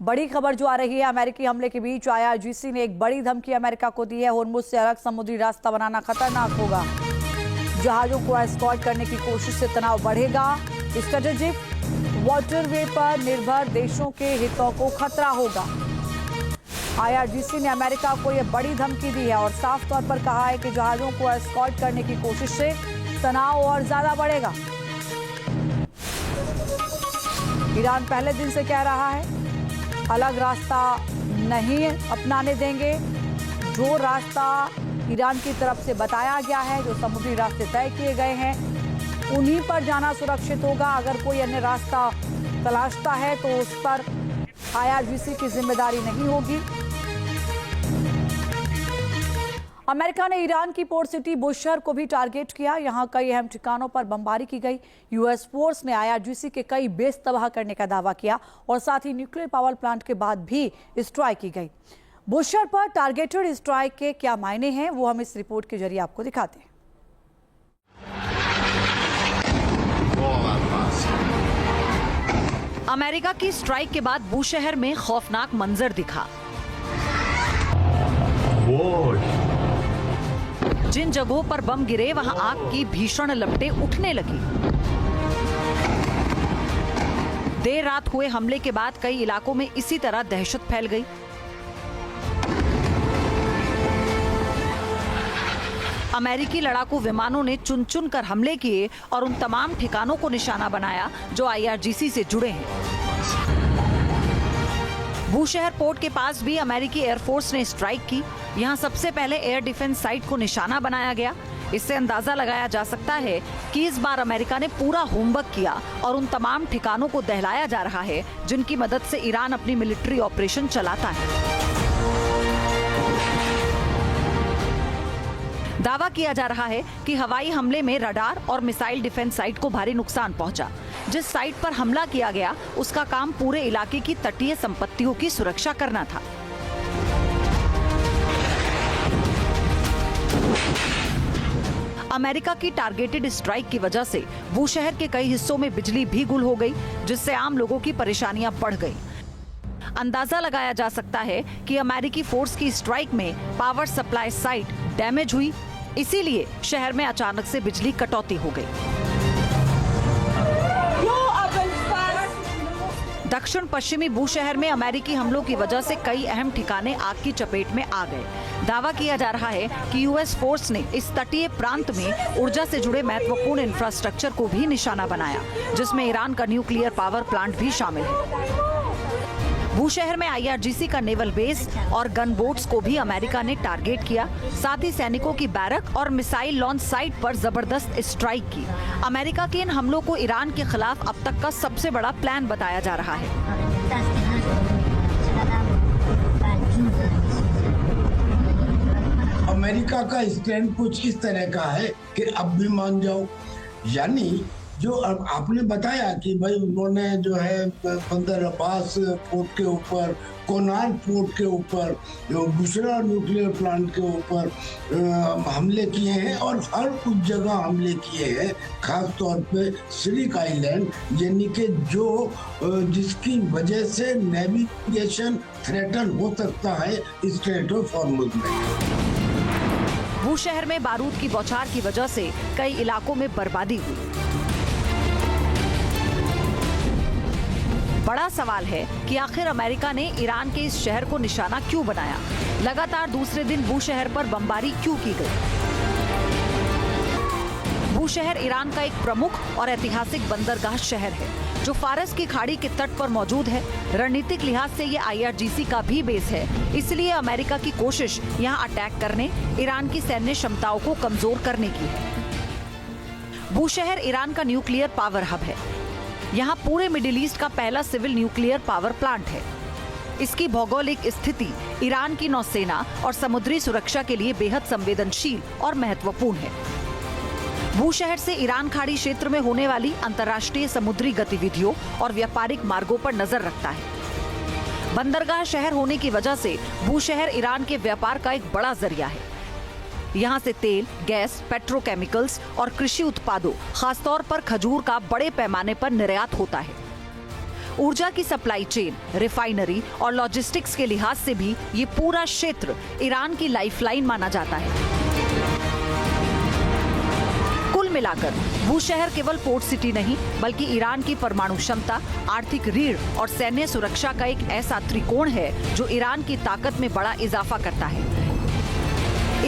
बड़ी खबर जो आ रही है अमेरिकी हमले के बीच आईआरजीसी ने एक बड़ी धमकी अमेरिका को दी है। होर्मुज से अलग समुद्री रास्ता बनाना खतरनाक होगा। जहाजों को एस्कॉर्ट करने की कोशिश से तनाव बढ़ेगा। स्ट्रेटेजिक वाटरवे पर निर्भर देशों के हितों को खतरा होगा। आईआरजीसी ने अमेरिका को यह बड़ी धमकी दी है और साफ तौर पर कहा है कि जहाजों को एस्कॉर्ट करने की कोशिश से तनाव और ज्यादा बढ़ेगा। ईरान पहले दिन से कह रहा है अलग रास्ता नहीं अपनाने देंगे। जो रास्ता ईरान की तरफ से बताया गया है, जो समुद्री रास्ते तय किए गए हैं, उन्हीं पर जाना सुरक्षित होगा। अगर कोई अन्य रास्ता तलाशता है तो उस पर आईआरजीसी की जिम्मेदारी नहीं होगी। अमेरिका ने ईरान की पोर्ट सिटी बुशहर को भी टारगेट किया। यहां कई अहम ठिकानों पर बमबारी की गई। यूएस फोर्स ने आईआरजीसी के कई बेस तबाह करने का दावा किया और साथ ही न्यूक्लियर पावर प्लांट के बाद भी स्ट्राइक की गई। बुशहर पर टारगेटेड स्ट्राइक के क्या मायने हैं, वो हम इस रिपोर्ट के जरिए आपको दिखाते हैं। अमेरिका की स्ट्राइक के बाद बुशहर में खौफनाक मंजर दिखा। जिन जगहों पर बम गिरे वहां आग की भीषण लपटें उठने लगी। देर रात हुए हमले के बाद कई इलाकों में इसी तरह दहशत फैल गई। अमेरिकी लड़ाकू विमानों ने चुन चुन कर हमले किए और उन तमाम ठिकानों को निशाना बनाया जो आईआरजीसी से जुड़े हैं। बुशहर पोर्ट के पास भी अमेरिकी एयरफोर्स ने स्ट्राइक की। यहां सबसे पहले एयर डिफेंस साइट को निशाना बनाया गया। इससे अंदाजा लगाया जा सकता है कि इस बार अमेरिका ने पूरा होमवर्क किया और उन तमाम ठिकानों को दहलाया जा रहा है जिनकी मदद से ईरान अपनी मिलिट्री ऑपरेशन चलाता है। दावा किया जा रहा है कि हवाई हमले में रडार और मिसाइल डिफेंस साइट को भारी नुकसान पहुंचा। जिस साइट पर हमला किया गया उसका काम पूरे इलाके की तटीय संपत्तियों की सुरक्षा करना था। अमेरिका की टारगेटेड स्ट्राइक की वजह से बुशहर के कई हिस्सों में बिजली भी गुल हो गई, जिससे आम लोगों की परेशानियां बढ़ गई। अंदाजा लगाया जा सकता है कि अमेरिकी फोर्स की स्ट्राइक में पावर सप्लाई साइट डैमेज हुई, इसीलिए शहर में अचानक से बिजली कटौती हो गई। दक्षिण पश्चिमी बुशहर में अमेरिकी हमलों की वजह से कई अहम ठिकाने आग की चपेट में आ गए। दावा किया जा रहा है कि यूएस फोर्स ने इस तटीय प्रांत में ऊर्जा से जुड़े महत्वपूर्ण इंफ्रास्ट्रक्चर को भी निशाना बनाया, जिसमें ईरान का न्यूक्लियर पावर प्लांट भी शामिल है। बुशहर में आईआरजीसी का नेवल बेस और गन बोट्स को भी अमेरिका ने टारगेट किया। साथ ही सैनिकों की बैरक और मिसाइल लॉन्च साइट पर जबरदस्त स्ट्राइक की। अमेरिका के इन हमलों को ईरान के खिलाफ अब तक का सबसे बड़ा प्लान बताया जा रहा है। अमेरिका का स्टैंड कुछ इस तरह का है कि अब भी मान जाओ, यानी जो अब आपने बताया कि भाई उन्होंने जो है बंदर अब्बास पोर्ट के ऊपर, कोनार पोर्ट के ऊपर, बुशरा न्यूक्लियर प्लांट के ऊपर हमले किए हैं और हर कुछ जगह हमले किए हैं। खास तौर पे सिरिक आइलैंड, यानी कि जो जिसकी वजह से नेविगेशन थ्रेटन हो सकता है स्ट्रेट ऑफ हॉर्मुज में। बुशहर में बारूद की बौछार की वजह से कई इलाकों में बर्बादी हुई। बड़ा सवाल है कि आखिर अमेरिका ने ईरान के इस शहर को निशाना क्यों बनाया। लगातार दूसरे दिन बुशहर पर बमबारी क्यों की गई। बुशहर ईरान का एक प्रमुख और ऐतिहासिक बंदरगाह शहर है जो फारस की खाड़ी के तट पर मौजूद है। रणनीतिक लिहाज से ये आईआरजीसी का भी बेस है, इसलिए अमेरिका की कोशिश यहाँ अटैक करने, ईरान की सैन्य क्षमताओं को कमजोर करने की है। बुशहर ईरान का न्यूक्लियर पावर हब है। यहाँ पूरे मिडिल ईस्ट का पहला सिविल न्यूक्लियर पावर प्लांट है। इसकी भौगोलिक स्थिति ईरान की नौसेना और समुद्री सुरक्षा के लिए बेहद संवेदनशील और महत्वपूर्ण है। बुशहर से ईरान खाड़ी क्षेत्र में होने वाली अंतर्राष्ट्रीय समुद्री गतिविधियों और व्यापारिक मार्गों पर नजर रखता है। बंदरगाह शहर होने की वजह से बुशहर ईरान के व्यापार का एक बड़ा जरिया है। यहाँ से तेल, गैस, पेट्रोकेमिकल्स और कृषि उत्पादों, खासतौर पर खजूर का बड़े पैमाने पर निर्यात होता है। ऊर्जा की सप्लाई चेन, रिफाइनरी और लॉजिस्टिक्स के लिहाज से भी ये पूरा क्षेत्र ईरान की लाइफलाइन माना जाता है। कुल मिलाकर बूशहर केवल पोर्ट सिटी नहीं बल्कि ईरान की परमाणु क्षमता, आर्थिक रीढ़ और सैन्य सुरक्षा का एक ऐसा त्रिकोण है जो ईरान की ताकत में बड़ा इजाफा करता है।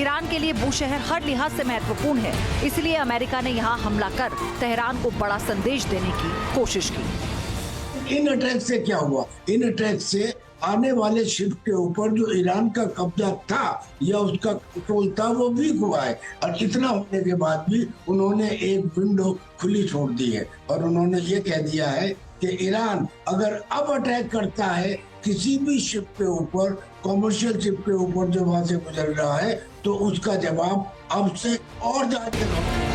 ईरान के लिए बूशहर हर लिहाज से महत्वपूर्ण है, इसलिए अमेरिका ने यहाँ हमला कर तेहरान को बड़ा संदेश देने की कोशिश की। इन अटैक से क्या हुआ? इन अटैक से आने वाले शिप के ऊपर जो ईरान का कब्जा था या उसका कंट्रोल था वो वीक हुआ है, और इतना होने के बाद भी उन्होंने एक विंडो खुली छोड़ दी है और उन्होंने ये कह दिया है कि ईरान अगर अब अटैक करता है किसी भी शिप के ऊपर, कॉमर्शियल शिप के ऊपर जो वहां से गुजर रहा है, तो उसका जवाब अब से और ज्यादा।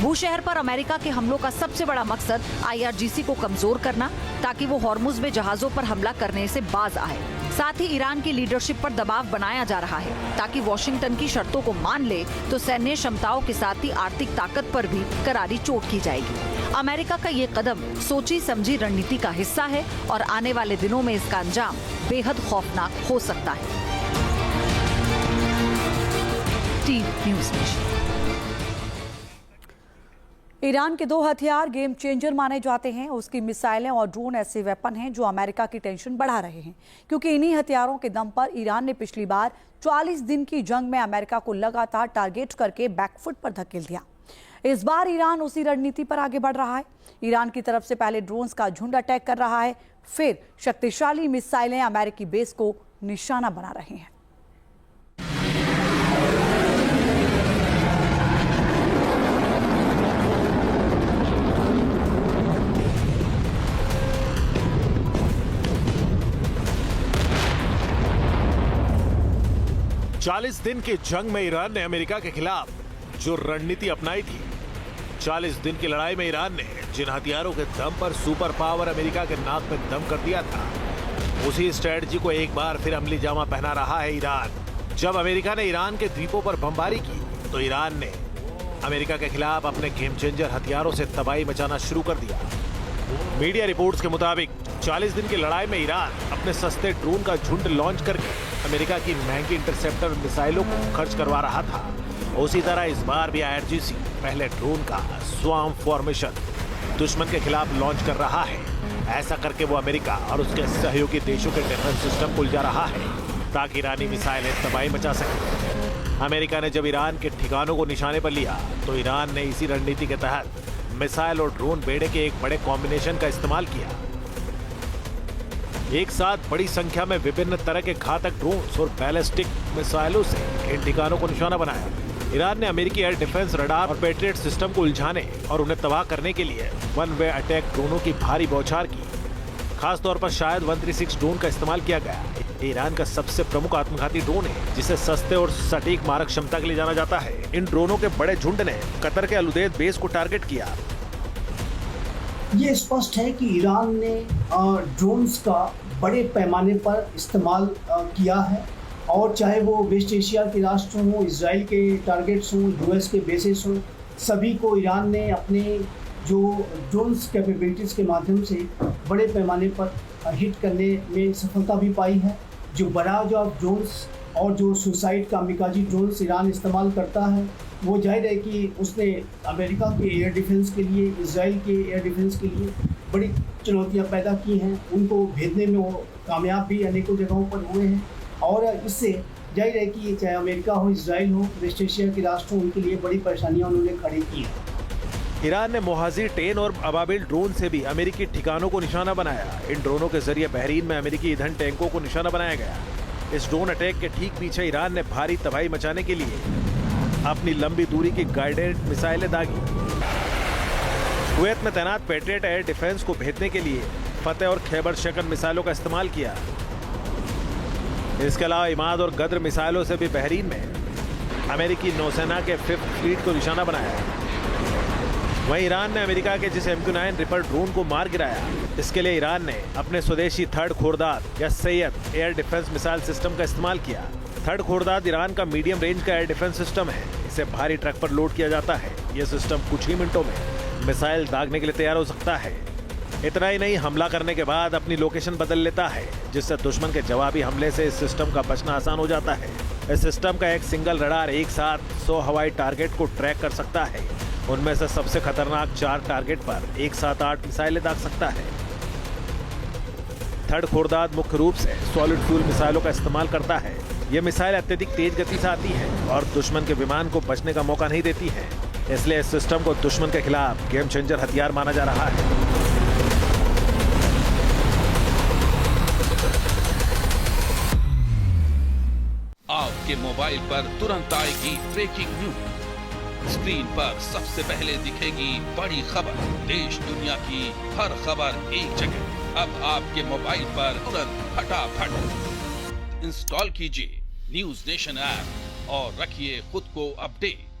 बूशहर पर अमेरिका के हमलों का सबसे बड़ा मकसद IRGC को कमजोर करना, ताकि वो हॉर्मुज में जहाजों पर हमला करने से बाज आए। साथ ही ईरान की लीडरशिप पर दबाव बनाया जा रहा है ताकि वॉशिंगटन की शर्तों को मान ले तो सैन्य क्षमताओं के साथ ही आर्थिक ताकत पर भी करारी चोट की जाएगी। अमेरिका का ये कदम सोची समझी रणनीति का हिस्सा है और आने वाले दिनों में इसका अंजाम बेहद खौफनाक हो सकता है। Team news nation. ईरान के 2 हथियार गेम चेंजर माने जाते हैं। उसकी मिसाइलें और ड्रोन ऐसे वेपन हैं जो अमेरिका की टेंशन बढ़ा रहे हैं, क्योंकि इन्हीं हथियारों के दम पर ईरान ने पिछली बार 44 दिन की जंग में अमेरिका को लगातार टारगेट करके बैकफुट पर धकेल दिया। इस बार ईरान उसी रणनीति पर आगे बढ़ रहा है। ईरान की तरफ से पहले ड्रोन्स का झुंड अटैक कर रहा है, फिर शक्तिशाली मिसाइलें अमेरिकी बेस को निशाना बना रही हैं। चालीस दिन की जंग में ईरान ने अमेरिका के खिलाफ जो रणनीति अपनाई थी, 40 दिन की लड़ाई में ईरान ने जिन हथियारों के दम पर सुपर पावर अमेरिका के नाक में दम कर दिया था, उसी स्ट्रेटजी को एक बार फिर अमली जामा पहना रहा है ईरान। जब अमेरिका ने ईरान के द्वीपों पर बमबारी की तो ईरान ने अमेरिका के खिलाफ अपने गेम चेंजर हथियारों से तबाही मचाना शुरू कर दिया। मीडिया रिपोर्ट्स के मुताबिक 40 दिन की लड़ाई में ईरान अपने सस्ते ड्रोन का झुंड लॉन्च करके अमेरिका की महंगी इंटरसेप्टर मिसाइलों को खर्च करवा रहा था। उसी तरह इस बार भी IRGC पहले ड्रोन का स्वार्म फॉर्मेशन दुश्मन के खिलाफ लॉन्च कर रहा है। ऐसा करके वो अमेरिका और उसके सहयोगी देशों के डिफेंस सिस्टम को उलझा रहा है ताकि ईरानी मिसाइलें तबाही मचा सके। अमेरिका ने जब ईरान के ठिकानों को निशाने पर लिया तो ईरान ने इसी रणनीति के तहत मिसाइल और ड्रोन बेड़े के एक बड़े कॉम्बिनेशन का इस्तेमाल किया। एक साथ बड़ी संख्या में विभिन्न तरह के घातक ड्रोन्स और बैलिस्टिक मिसाइलों से इन ठिकानों को निशाना बनाया। ईरान ने अमेरिकी एयर डिफेंस रडार और पेट्रियट सिस्टम को उलझाने और उन्हें तबाह करने के लिए वन वे अटैक ड्रोनों की भारी बौछार की। खासतौर पर शायद 136 ड्रोन का इस्तेमाल किया गया। ईरान का सबसे प्रमुख आत्मघाती ड्रोन है जिसे सस्ते और सटीक मारक क्षमता के लिए जाना जाता है। इन ड्रोनों के बड़े झुंड ने कतर के अलुदैद बेस को टारगेट किया। ये स्पष्ट है कि ईरान ने ड्रोन्स का बड़े पैमाने पर इस्तेमाल किया है, और चाहे वो वेस्ट एशिया के राष्ट्र हों, इजराइल के टारगेट्स हों, US के बेसिस हों, सभी को ईरान ने अपने जो ड्रोन्स कैपेबिलिटीज़ के माध्यम से बड़े पैमाने पर हिट करने में सफलता भी पाई है। जो बराज ऑफ ड्रोन्स और जो सुसाइड कामिकाजी ड्रोन्स ईरान इस्तेमाल करता है, वो जाहिर है कि उसने अमेरिका के एयर डिफेंस के लिए, इजराइल के एयर डिफेंस के लिए बड़ी चुनौतियां पैदा की हैं। उनको भेजने में वो कामयाब भी अनेकों जगहों पर हुए हैं, और इससे जाहिर है कि चाहे अमेरिका हो, इजराइल हो, वेस्ट एशिया के राष्ट्र हो, उनके लिए बड़ी परेशानियां उन्होंने खड़ी की हैं। ईरान ने मोहाजिर 10 और अबाबिल ड्रोन से भी अमेरिकी ठिकानों को निशाना बनाया। इन ड्रोनों के जरिए बहरीन में अमेरिकी ईंधन टैंकों को निशाना बनाया गया। इस ड्रोन अटैक के ठीक पीछे ईरान ने भारी तबाही मचाने के लिए अपनी लंबी दूरी की गाइडेड मिसाइलें दागी। कुवैत में तैनात पेट्रियट एयर डिफेंस को भेजने के लिए फतेह और खैबर शकन मिसाइलों का इस्तेमाल किया। इसके अलावा इमाद और गद्र मिसाइलों से भी बहरीन में अमेरिकी नौसेना के 5th फ्लीट को निशाना बनाया। वहीं ईरान ने अमेरिका के जिस MQ-9 रिपर ड्रोन को मार गिराया, इसके लिए ईरान ने अपने स्वदेशी 3rd खोरदाद या Syed air defence missile system का इस्तेमाल किया। 3rd खोरदाद ईरान का मीडियम रेंज का एयर डिफेंस सिस्टम है। इसे भारी ट्रक पर लोड किया जाता है। यह सिस्टम कुछ ही मिनटों में मिसाइल दागने के लिए तैयार हो सकता है। इतना ही नहीं, हमला करने के बाद अपनी लोकेशन बदल लेता है, जिससे दुश्मन के जवाबी हमले से इस सिस्टम का बचना आसान हो जाता है। इस सिस्टम का एक सिंगल रडार एक साथ 100 हवाई टारगेट को ट्रैक कर सकता है। उनमें से सबसे खतरनाक 4 टारगेट पर एक साथ 8 मिसाइलें दाग सकता है। थर्ड खोरदाद मुख्य रूप से सॉलिड फ्यूल मिसाइलों का इस्तेमाल करता है। ये मिसाइल अत्यधिक तेज गति से आती है और दुश्मन के विमान को बचने का मौका नहीं देती है। इसलिए इस सिस्टम को दुश्मन के खिलाफ गेम चेंजर हथियार माना जा रहा है। आपके मोबाइल पर तुरंत आएगी ब्रेकिंग न्यूज। स्क्रीन पर सबसे पहले दिखेगी बड़ी खबर। देश दुनिया की हर खबर एक जगह। अब आपके मोबाइल पर तुरंत फटाफट इंस्टॉल कीजिए न्यूज नेशन ऐप और रखिए खुद को अपडेट।